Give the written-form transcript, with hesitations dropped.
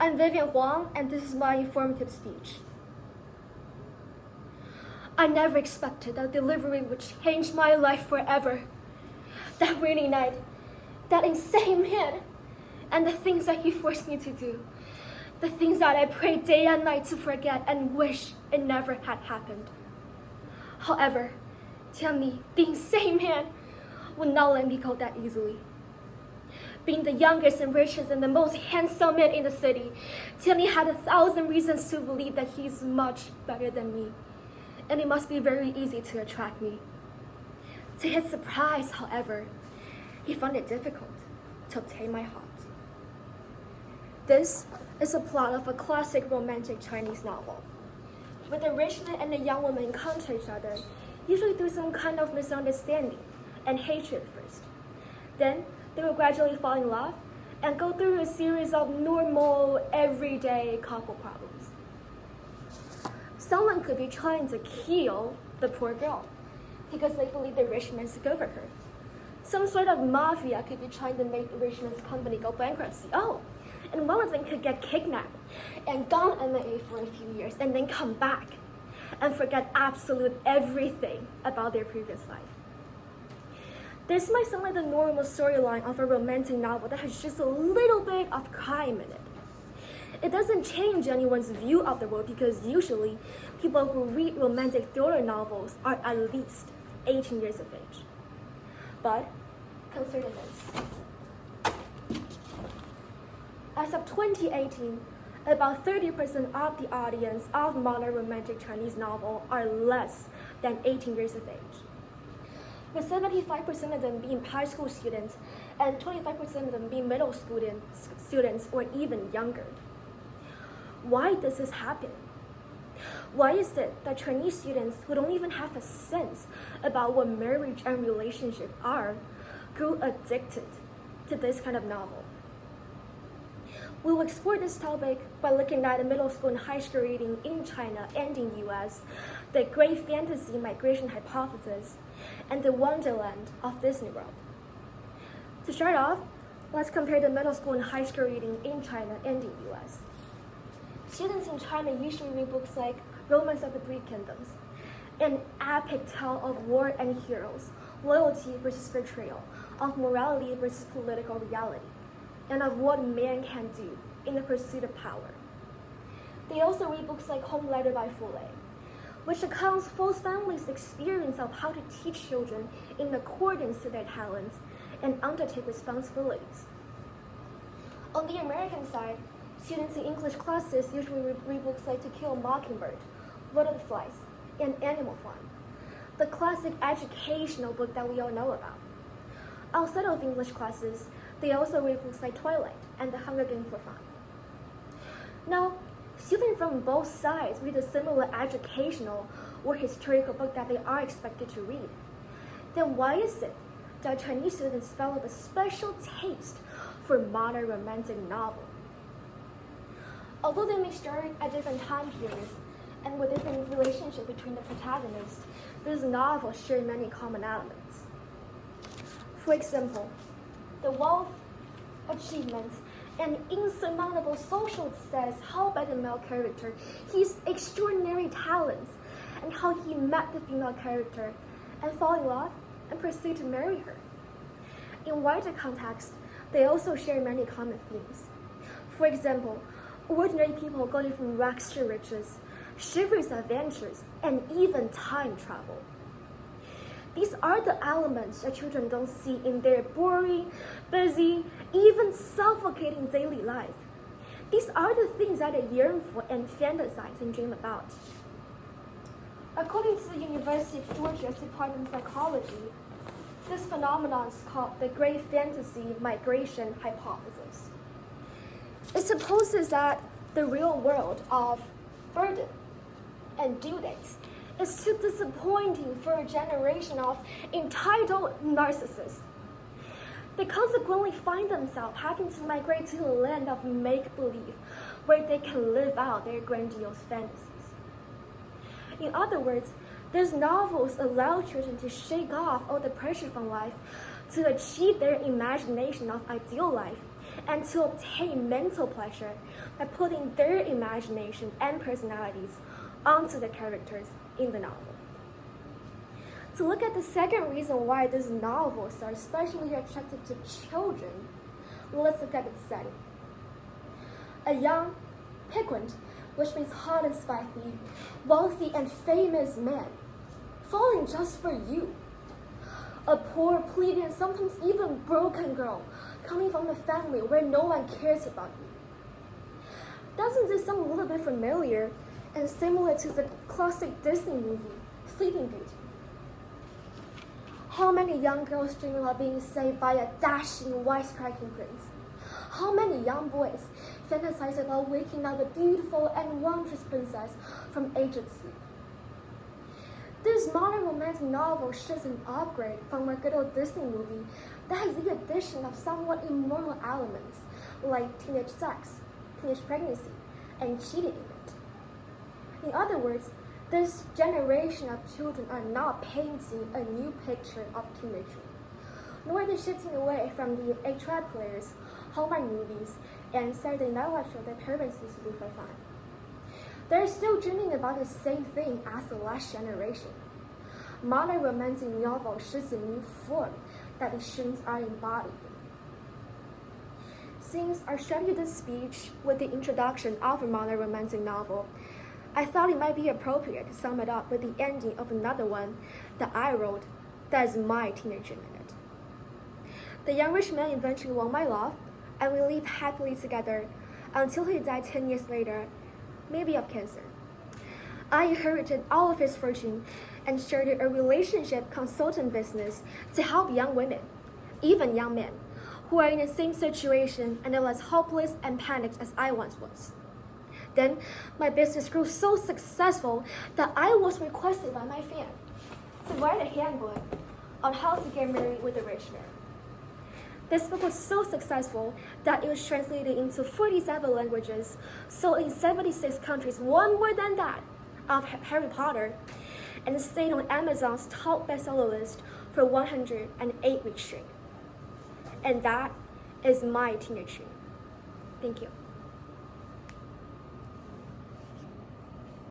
I'm Vivien Huang, and this is my informative speech. I never expected that delivery would change my life forever. That rainy night, that insane man, and the things that he forced me to do. The things that I prayed day and night to forget and wish it never had happened. However, Tianli, the insane man, would not let me go that easily. Being the youngest and richest and the most handsome man in the city, Tianli had 1,000 reasons to believe that he's much better than me, and it must be very easy to attract me. To his surprise, however, he found it difficult to obtain my heart. This is a plot of a classic romantic Chinese novel, where the rich man and the young woman encounter each other, usually through some kind of misunderstanding and hatred first. Then, they will gradually fall in love and go through a series of normal, everyday couple problems. Someone could be trying to kill the poor girl because they believe the rich man's good for her. Some sort of mafia could be trying to make the rich man's company go bankruptcy. Oh, and one of them could get kidnapped and gone MIA for a few years and then come back and forget absolute everything about their previous life. This might sound like the normal storyline of a romantic novel that has just a little bit of crime in it. It doesn't change anyone's view of the world because usually people who read romantic thriller novels are at least 18 years of age. But consider this. As of 2018, about 30% of the audience of modern romantic Chinese novel are less than 18 years of age, with 75% of them being high school students and 25% of them being middle school students or even younger. Why does this happen? Why is it that Chinese students who don't even have a sense about what marriage and relationship are grew addicted to this kind of novel? We will explore this topic by looking at the middle school and high school reading in China and in the US, the great fantasy migration hypothesis, and the wonderland of Disney World. To start off, let's compare the middle school and high school reading in China and the US. Students in China usually read books like Romance of the Three Kingdoms, an epic tale of war and heroes, loyalty versus betrayal, of morality versus political reality, and of what man can do in the pursuit of power. They also read books like Home Letter by Fu Lei, which accounts for families' experience of how to teach children in accordance to their talents and undertake responsibilities. On the American side, students in English classes usually read books like To Kill a Mockingbird, Lord of the Flies, and Animal Farm, the classic educational book that we all know about. Outside of English classes, they also read books like Twilight and The Hunger Games for fun. Now, students from both sides read a similar educational or historical book that they are expected to read. Then why is it that Chinese students develop a special taste for modern romantic novel? Although they may start at different time periods and with different relationship between the protagonists, this novel shares many common elements. For example, the wealth, achievements, and insurmountable social success held by the male character, his extraordinary talents, and how he met the female character and fell in love and pursued to marry her. In wider context, they also share many common themes. For example, ordinary people going from rags to riches, chivalrous adventures, and even time travel. These are the elements that children don't see in their boring, busy, even suffocating daily life. These are the things that they yearn for and fantasize and dream about. According to the University of Georgia's Department of Psychology, this phenomenon is called the Great Fantasy Migration Hypothesis. It supposes that the real world of burden and due dates is too disappointing for a generation of entitled narcissists. They consequently find themselves having to migrate to a land of make-believe where they can live out their grandiose fantasies. In other words, these novels allow children to shake off all the pressure from life to achieve their imagination of ideal life and to obtain mental pleasure by putting their imagination and personalities onto the characters in the novel. To look at the second reason why these novels are especially attracted to children, let's look at its setting. A young, piquant, which means hot and spicy, wealthy and famous man, falling just for you. A poor, plebeian, sometimes even broken girl, coming from a family where no one cares about you. Doesn't this sound a little bit familiar and similar to the classic Disney movie, Sleeping Beauty? How many young girls dream about being saved by a dashing, wisecracking prince? How many young boys fantasize about waking up a beautiful and wondrous princess from aged sleep? This modern romantic novel shows an upgrade from a good old Disney movie that has the addition of somewhat immoral elements like teenage sex, teenage pregnancy, and cheating in it. In other words, this generation of children are not painting a new picture of teenagehood, nor are they shifting away from the 8-track players, Hallmark movies, and Saturday Night Live show that parents used to do for fun. They're still dreaming about the same thing as the last generation. Modern romantic novel shows a new form that the students are embodying. Since I started this speech with the introduction of a modern romantic novel, I thought it might be appropriate to sum it up with the ending of another one that I wrote that is my teenage dream in it. The young rich man eventually won my love, and we lived happily together until he died 10 years later, maybe of cancer. I inherited all of his fortune and started a relationship consultant business to help young women, even young men, who are in the same situation and are as hopeless and panicked as I once was. Then, my business grew so successful that I was requested by my fan to write a handbook on how to get married with a rich man. This book was so successful that it was translated into 47 languages, sold in 76 countries, one more than that of Harry Potter, and stayed on Amazon's top bestseller list for 108 weeks straight. And that is my teenage dream. Thank you.